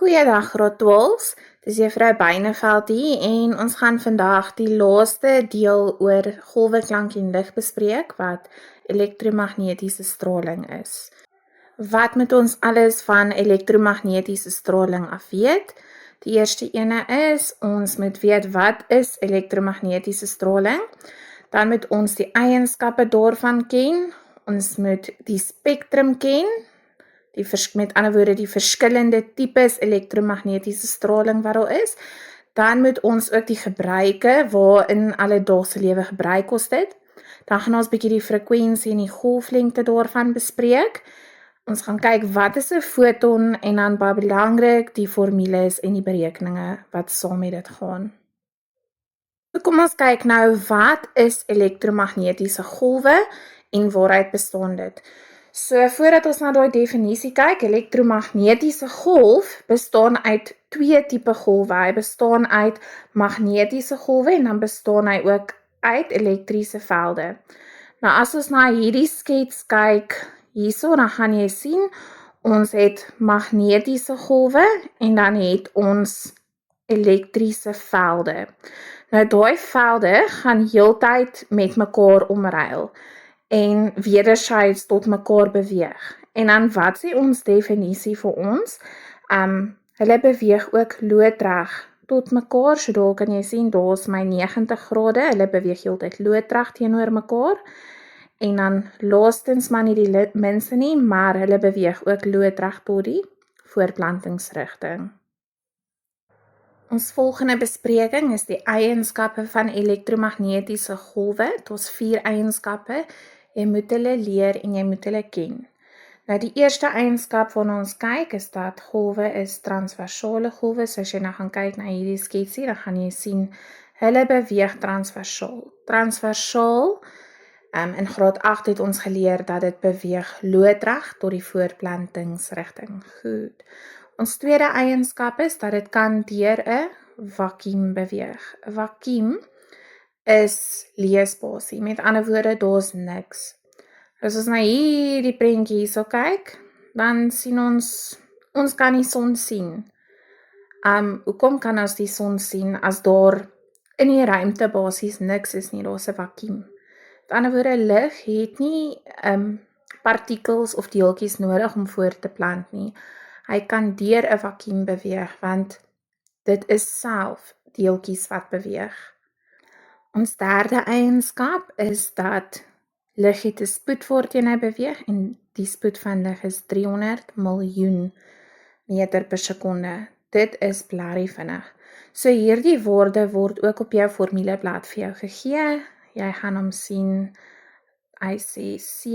Goeiedag Rotwolfs, dis juffrou Byneveld hier en ons gaan vandag die laaste deel oor golweklank en lig bespreek wat elektromagnetiese straling is. Wat moet ons alles van elektromagnetiese straling af weet? Die eerste ene is, ons moet weet wat is elektromagnetiese straling. Dan moet ons die eienskappe daarvan ken. Ons moet die spektrum ken. Met ander woorde die verskillende tipes elektromagnetiese straling wat daar is. Dan moet ons ook die gebruike waarin alledaagse lewe gebruik ons dit. Dan gaan ons bietjie die frekwensie en die golflengte daarvan bespreek. Ons gaan kyk wat is 'n foton en dan baie belangrik die formules en die berekeninge wat saam met dit gaan. So kom ons kyk nou wat is elektromagnetiese golwe en waaruit bestaan dit. So voordat ons na daai definisie kyk, elektromagnetiese golf bestaan uit twee tipe golwe. Hy bestaan uit magnetiese golwe en dan bestaan hy ook uit elektriese velde. Nou as ons na hierdie skets kyk hierso, dan gaan jy sien, ons het magnetiese golwe en dan het ons elektriese velde. Nou daai velde gaan heeltyd met mekaar omruil en wederzijds tot mekaar beweeg. En dan wat sê ons definisie vir ons? Hulle beweeg ook loodreg tot mekaar, so daar kan jy sien, daar is my 90 grade, hulle beweeg heeltyd loodreg teenoor mekaar. En dan laastens maar nie die minste nie, maar hulle beweeg ook loodreg tot die voortplantingsrigting. Ons volgende bespreking is die eienskappe van elektromagnetiese golwe. Dit is 4 eienskappe. Jy moet hulle leer en jy moet hulle ken. Nou die eerste eienskap waarna ons kyk is dat golwe is transversale golwe. So as jy nou gaan kyk na hierdie sketsie, dan gaan jy sien, hulle beweeg transversaal. Transversaal, in graad 8 het ons geleer dat dit beweeg loodreg tot die voortplantingsrigting. Goed. Ons tweede eienskap is dat dit kan deur 'n vakuum beweeg. 'n Vakuum is leesbaar. Met ander woorde, daar's niks. As ons na hierdie prentjie hierso kyk, dan sien ons kan die son sien. Hoekom kan ons die son sien as daar in die ruimte basies niks is nie, daar's 'n vakuum. Met ander woorde, lig het nie partikels of deeltjies nodig om voort te plant nie. Hy kan deur 'n vakuum beweeg, want dit is self deeltjies wat beweeg. Ons derde eienskap is dat lig het 'n spoed waarteen hy beweeg en die spoed van lig is 300 miljoen meter per sekonde. Dit is blerrie vinnig. So hierdie waarde word ook op jou formuleblad vir jou gegee. Jy gaan hom sien, hy sê C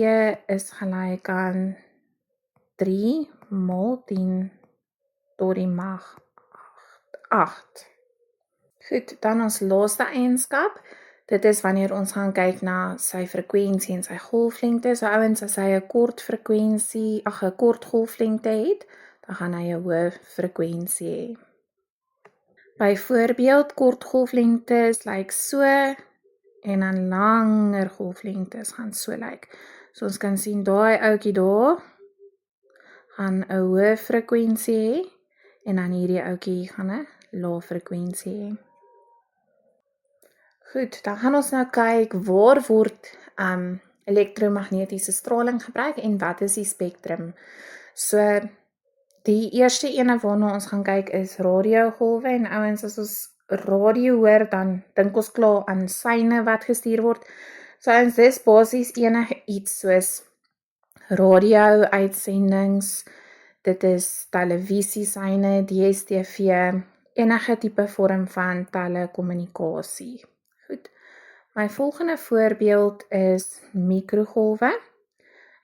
is gelyk aan 3 maal 10 tot die mag 8. Goed, dan ons laaste eienskap. Dit is wanneer ons gaan kyk na sy frekwensie en sy golflengte. So ouens, as hy 'n kort frekwensie, 'n kort golflengte het, dan gaan hy 'n hoë frekwensie hê. Byvoorbeeld, kort golflengtes lyk so en dan langer golflengtes gaan so lyk. So ons kan sien daai ouetjie daar gaan 'n hoë frekwensie hê en dan hierdie ouetjie gaan 'n lae frekwensie hê. Goed, dan gaan ons nou kyk waar word elektromagnetiese straling gebruik en wat is die spektrum. So die eerste ene waarna ons gaan kyk is radiogolwe en ouens, as ons radio hoor, dan dink ons klaar aan seine wat gestuur word. So ouens, dis basies enige iets soos radio-uitsendings, dit is televisieseine, DStv, enige tipe vorm van telekommunikasie. Goed. My volgende voorbeeld is mikrogolwe.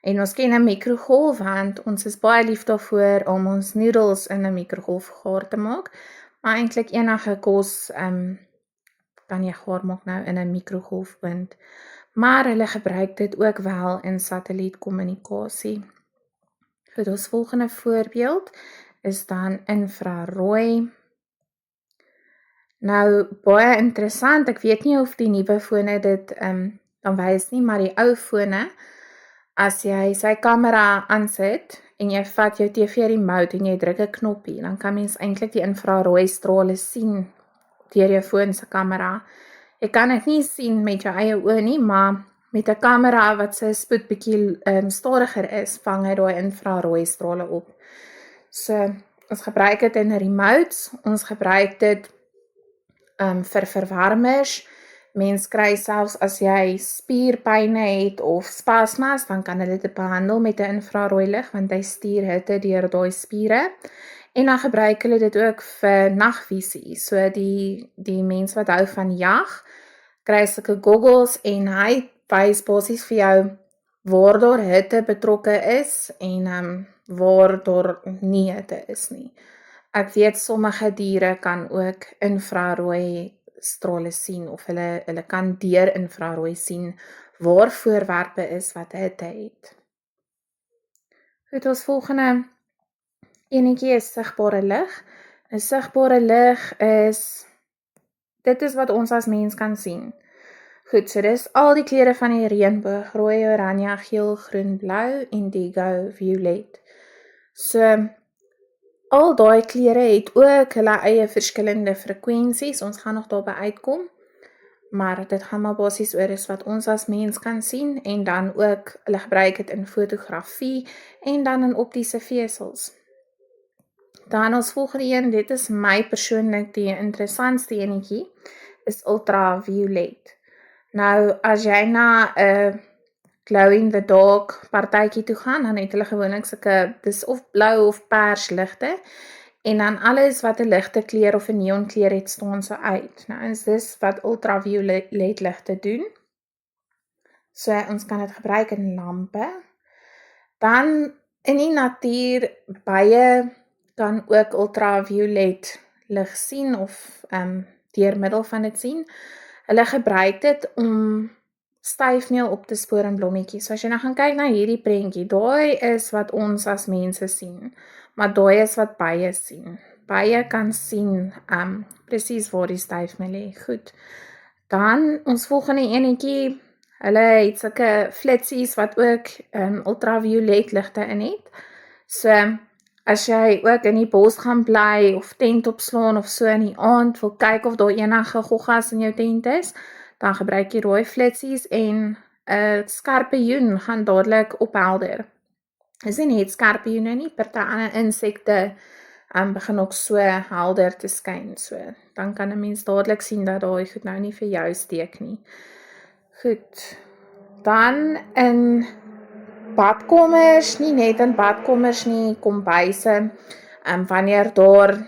En ons ken 'n mikrogolf want ons is baie lief daarvoor om ons noedels in 'n mikrogolf gaar te maak. Maar eintlik enige kos kan jy gaar maak nou in 'n mikrogolfoond. Maar hulle gebruik dit ook wel in satellietkommunikasie. Goed, ons volgende voorbeeld is dan infrarooi. Nou, baie interessant, ek weet nie of die nuwe fone dit dan wys nie, maar die ou fone, as jy sy kamera aansit en jy vat jou TV remote en jy druk 'n knoppie, dan kan mens eintlik die infrarooi strale sien deur jou foon se kamera. Jy kan dit nie sien met jou eie oë nie, maar met 'n kamera wat se spoed bietjie stadiger is, vang hy daai infrarooi strale op. So, ons gebruik dit in remotes, ons gebruik dit vir verwarmers. Mens kry selfs as jy spierpyne het of spasmas, dan kan hulle dit behandel met 'n infrarooi lig, want hy stuur hitte deur daai spiere. En dan gebruik hulle dit ook vir nagvisie. So die mens wat hou van jag, kry sulke goggles en hy wys basies vir jou waar daar hitte betrokke is en waar daar nie hitte is nie. Ek weet sommige diere kan ook infrarooi strale sien of hulle kan deur infrarooi sien waar voorwerpe is wat hitte het. Goed, ons volgende enetjie is sigbare lig. 'n Sigbare lig dit is wat ons as mens kan sien. Goed, so dis al die kleure van die reënboog: rooi, oranje, geel, groen, blou, indigo, violet. So al daai kleure het ook hulle eie verskillende frekwensies. Ons gaan nog daarby uitkom, maar dit gaan maar basies oor is wat ons as mens kan sien, en dan ook hulle gebruik dit in fotografie en dan in optiese vesels. Dan ons volgende een, dit is my persoonlik die interessantste enetjie, is ultraviolet. Nou, as jy na 'n glow in the dark partytjie toe gaan, dan het hulle gewoonlik sulke, dis of blou of pers ligte, en dan alles wat 'n ligte kleur of 'n neonkleur het, staan so uit. Nou, is dis wat ultraviolet ligte doen. So, ons kan dit gebruik in lampe. Dan, in die natuur, bye kan ook ultraviolet lig sien of deur middel van dit sien. Hulle gebruik dit om styfmeel op te spoor in blommetjies. So as jy nou gaan kyk na hierdie prentjie, daai is wat ons as mense sien, maar daai is wat bye sien. Bye kan sien presies waar die styfmeel lê. Goed. Dan ons volgende enetjie, hulle het sulke flitsies wat ook ultraviolet ligte in het. So as jy ook in die bos gaan bly of tent opslaan of so in die aand wil kyk of daar enige goggas in jou tent is, dan gebruik jy rooi flitsies en 'n skorpioen gaan dadelik ophelder. Is nie net skorpioene nie, party ander insekte begin ook so helder te skyn. So, dan kan 'n mens dadelik sien dat daai goed nou nie vir jou steek nie. Goed. Dan in badkamers, nie net in badkamers nie, kombuise, wanneer daar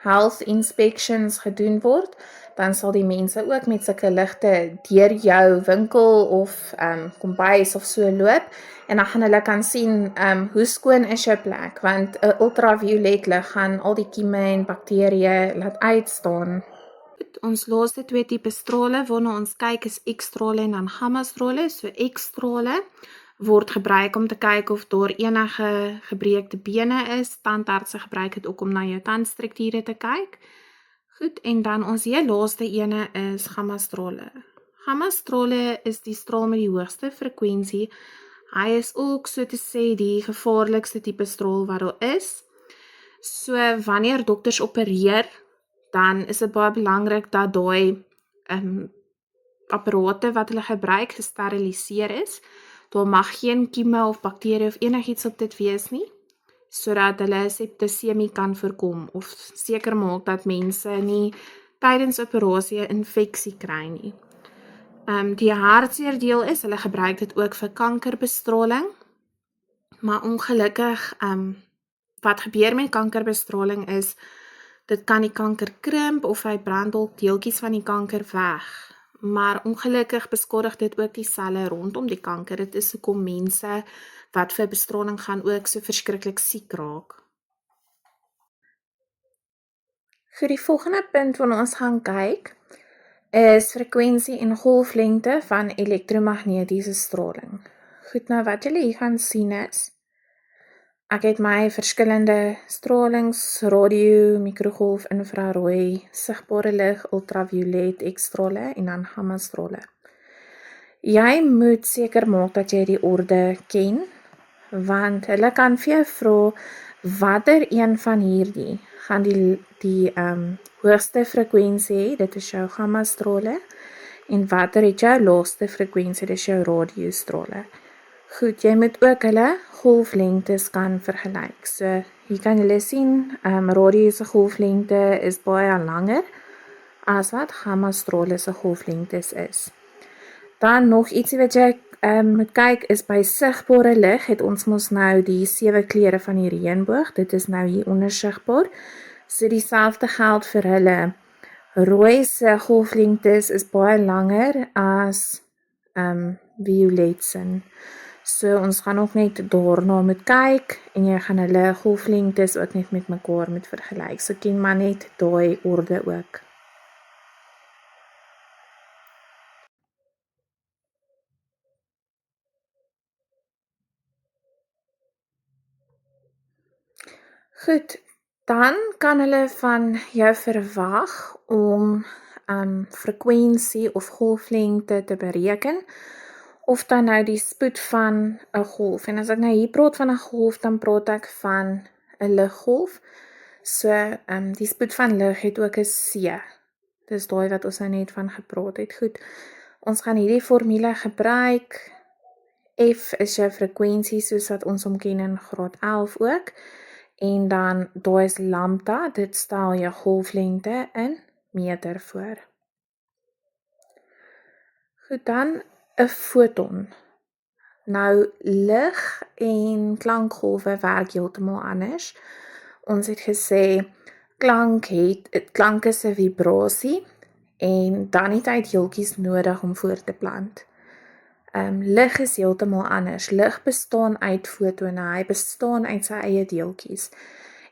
health inspections gedoen word, dan sal die mense ook met sulke ligte deur jou winkel of kombuis of so loop, en dan gaan hulle kan sien hoe skoon is jou plek, want 'n ultraviolet lig gaan al die kieme en bakterieë laat uitstaan. Ons laaste twee tipe strale waarna ons kyk is X-strale en dan gamma-strale. So X-strale word gebruik om te kyk of daar enige gebreekte bene is. Tandartse gebruik dit ook om na jou tandstrukture te kyk. Goed, en dan ons heel laaste ene is gamma-strale. Gamma-strale is die straal met die hoogste frekwensie. Hy is ook, so te sê, die gevaarlikste tipe straal wat daar is. So wanneer dokters opereer, dan is dit baie belangrik dat daai apparate wat hulle gebruik gesteriliseer is. Daar mag geen kieme of bakterie of enigiets op dit wees nie, sodat hulle septisemie kan voorkom of seker maak dat mense nie tydens operasie 'n infeksie kry nie. Die hartseer deel is, hulle gebruik dit ook vir kankerbestraling, maar ongelukkig, wat gebeur met kankerbestraling is, dit kan die kanker krimp of hy brand dalk deeltjies van die kanker weg. Maar ongelukkig beskadig dit ook die selle rondom die kanker. Dit is hoekom mense wat vir bestraling gaan ook so verskriklik siek raak. Vir die volgende punt waarna ons gaan kyk, is frekwensie en golflengte van elektromagnetiese straling. Goed, nou wat julle hier gaan sien is, ek het my verskillende stralings, radio, mikrogolf, infrarooi, sigbare lig, ultraviolet, X-strale en dan gamma-strale. Jy moet seker maak dat jy die orde ken, want hulle kan vir jou vra watter een van hierdie gaan die hoogste frekwensie hê, dit is jou gammastrale, en watter het jou laagste frekwensie, dit is jou radiostrale. Goed, jy moet ook hulle golflengtes kan vergelyk. So, hier kan julle sien, radio se golflengte is baie langer as wat gammastrale se golflengtes is. Dan nog ietsie wat jy moet kyk is by sigbare lig het ons mos nou die 7 kleure van die reënboog. Dit is nou hier onder sigbaar. So dieselfde geld vir hulle. Rooi se golflengtes is baie langer as violet se. So ons gaan ook net daarna moet kyk en jy gaan hulle golflengtes ook net met mekaar moet vergelyk. So ken maar net daai orde ook. Goed, dan kan hulle van jou verwag om frekwensie of golflengte te bereken, of dan nou die spoed van 'n golf. En as ek nou hier praat van 'n golf, dan praat ek van 'n liggolf. So, die spoed van lig het ook 'n c. Dis daai wat ons nou net van gepraat het. Goed, ons gaan hierdie formule gebruik. F is jou frekwensie soos wat ons hom ken in graad 11 ook. En dan daai is lambda, dit stel jou golflengte in meter voor. Goed, dan 'n foton. Nou lig en klankgolwe werk heeltemal anders. Ons het gesê klank is 'n vibrasie en dan het hy deeltjies nodig om voort te plant. Lig is heeltemal anders. Lig bestaan uit fotone, hy bestaan uit sy eie deeltjies.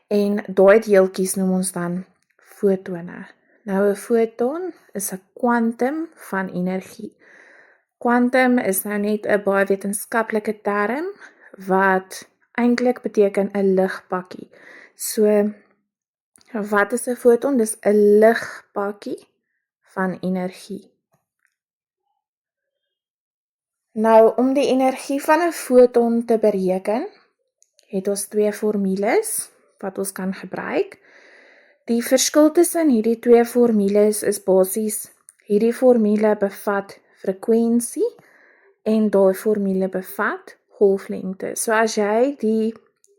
En daai deeltjies noem ons dan fotone. Nou 'n foton is 'n kwantum van energie. Kwantum is nou net 'n baie wetenskaplike term wat eintlik beteken 'n ligpakkie. So wat is 'n foton? Dis 'n ligpakkie van energie. Nou, om die energie van 'n foton te bereken, het ons 2 formules wat ons kan gebruik. Die verskil tussen hierdie 2 formules is basies, hierdie formule bevat frekwensie en daai formule bevat golflengte. So as jy die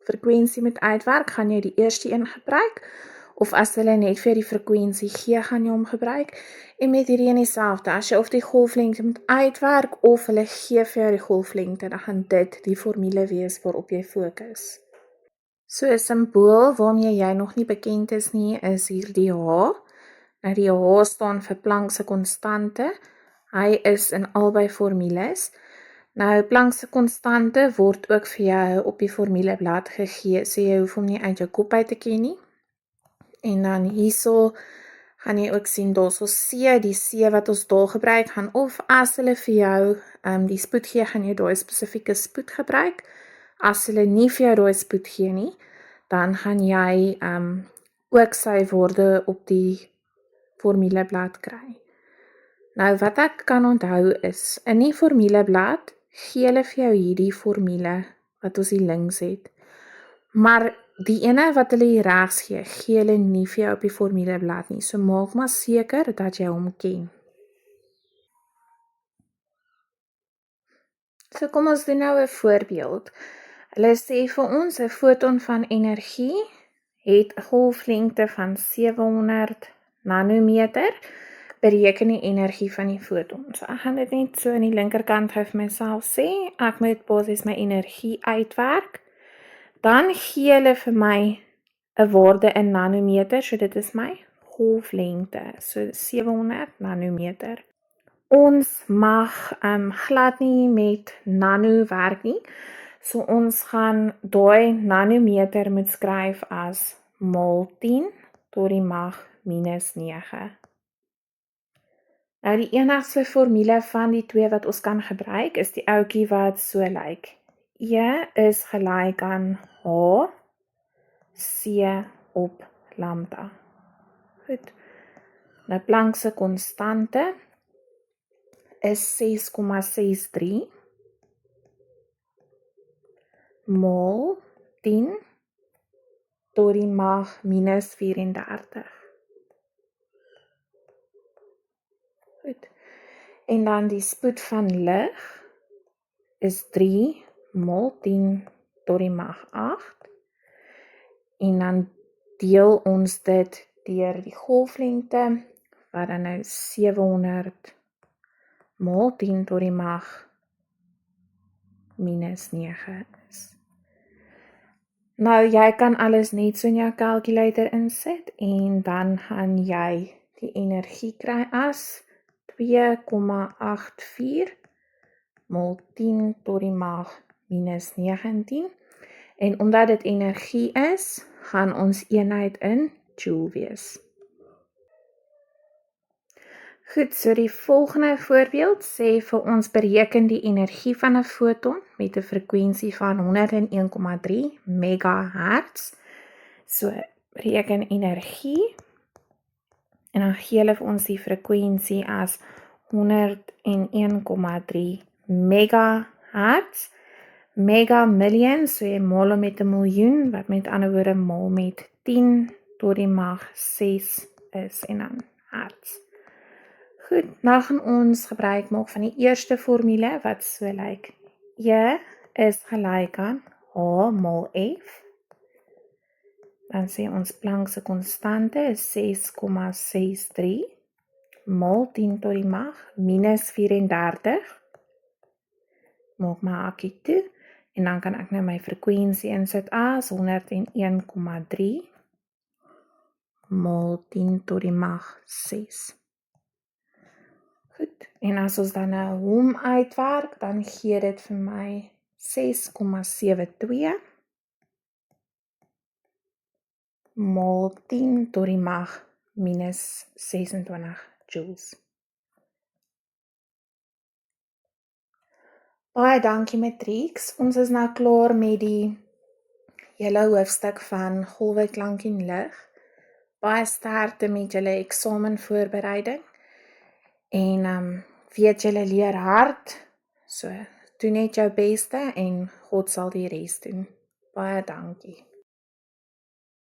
frekwensie moet uitwerk, gaan jy die eerste een gebruik, of as hulle net vir die frekwensie gee, gaan jy hom gebruik. En met hierdie een dieselfde, as jy of die golflengte moet uitwerk, of hulle gee vir jou die golflengte, dan gaan dit die formule wees waarop jy fokus. So 'n simbool waarmee jy nog nie bekend is nie, is hierdie H. Nou die H staan vir Planck se konstante. Hy is in albei formules. Nou Planck se konstante word ook vir jou op die formuleblad gegee, so jy hoef hom nie uit jou kop uit te ken nie. En dan hierso gaan jy ook sien daarso C, die C wat ons daar gebruik, gaan of as hulle vir jou die spoed gee, gaan jy daai spesifieke spoed gebruik. As hulle nie vir jou daai spoed gee nie, dan gaan jy ook sy woorde op die formuleblad kry. Nou wat ek kan onthou is, in die formuleblad gee hulle vir jou hierdie formule wat ons hier links het. Maar die ene wat hulle hier regs gee hulle nie vir jou op die formuleblad nie. So maak maar seker dat jy hom ken. So kom ons doen nou 'n voorbeeld. Hulle sê vir ons 'n foton van energie het 'n golflengte van 700 nanometer. Bereken die energie van die foton. So ek gaan dit net so aan die linkerkant vir myself sê. Ek moet basies my energie uitwerk. Dan gee hulle vir my 'n waarde in nanometer, so dit is my golflengte, so 700 nanometer. Ons mag glad nie met nano werk nie, so ons gaan daai nanometer moet skryf as maal 10 tot die mag minus 9. Nou die enigste formule van die 2 wat ons kan gebruik is die ouetjie wat so lyk. E is gelyk aan H C op lambda. Goed. Nou Planck se konstante is 6,63. mol 10 tot die mag minus 34. Goed. En dan die spoed van lig is 3 mol 10 tot die mag 8. En dan deel ons dit deur die golflengte, wat dan nou 700 mol 10 tot die mag minus 9 is. Nou, jy kan alles net so in jou calculator insit, en dan gaan jy die energie kry as 2,84 mol 10 tot die mag minus 19. En omdat dit energie is, gaan ons eenheid in joule wees. Goed, so die volgende voorbeeld sê vir ons bereken die energie van 'n foton met 'n frekwensie van 101,3 megahertz. So, bereken energie, en dan gee hulle vir ons die frekwensie as 101,3 megahertz. Mega million, so jy mol hom met 'n miljoen, wat met ander woorde mol met 10 tot die mag 6 is, en dan hertz. Goed, nou gaan ons gebruik maak van die eerste formule, wat so lyk. E is gelyk aan H mol F. Dan sê ons Planck se konstante is 6,63 mol 10 tot die mag minus 34. Maak my hakkie toe, en dan kan ek nou my frekwensie insit as 101,3 mol 10 tot die mag 6. Goed, en as ons dan nou hom uitwerk, dan gee dit vir my 6,72 mol 10 tot die mag minus 26 joules. Baie dankie matrieks, ons is nou klaar met die hele hoofstuk van golwe, klank en lig. Baie sterkte met julle eksamenvoorbereiding, en weet julle leer hard, so doen net jou beste en God sal die res doen. Baie dankie.